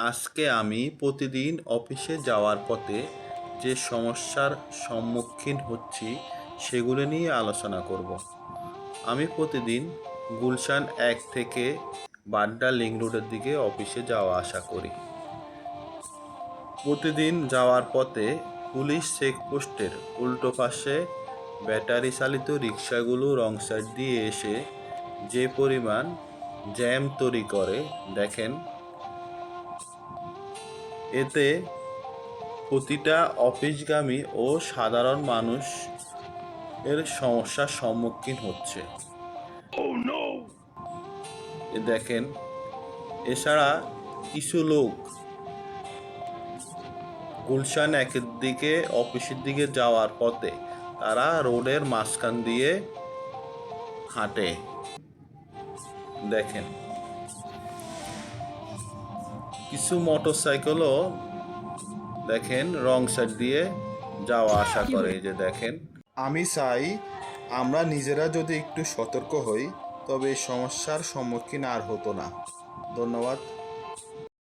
আজকে আমি প্রতিদিন অফিসে যাওয়ার পথে যে সমস্যার সম্মুখীন হচ্ছি সেগুলো নিয়ে আলোচনা করব। আমি প্রতিদিন গুলশান 1 থেকে বাড্ডা লিংক রোডের দিকে অফিসে যাওয়া আসা করি। প্রতিদিন যাওয়ার পথে পুলিশ চেকপোস্টের উল্টো পাশে ব্যাটারি চালিত রিক্সাগুলো রং সাইড দিয়ে এসে যে পরিমাণ জ্যাম তৈরি করে দেখেন। এতে প্রতিটা অফিসগামী ও সাধারণ মানুষ এর সমস্যার সম্মুখীন হচ্ছে। দেখেন, এছাড়া কিছু লোক গুলশান 1-এর দিকে অফিসের দিকে যাওয়ার পথে তারা রোডের মাঝখান দিয়ে হাঁটে। দেখেন, কিছু মোটরসাইকেলও দেখেন রং সাইড দিয়ে যাওয়া আসা করে। এই যে দেখেন, আমি চাই আমরা নিজেরা যদি একটু সতর্ক হই তবে এই সমস্যার সম্মুখীন আর হতো না। ধন্যবাদ।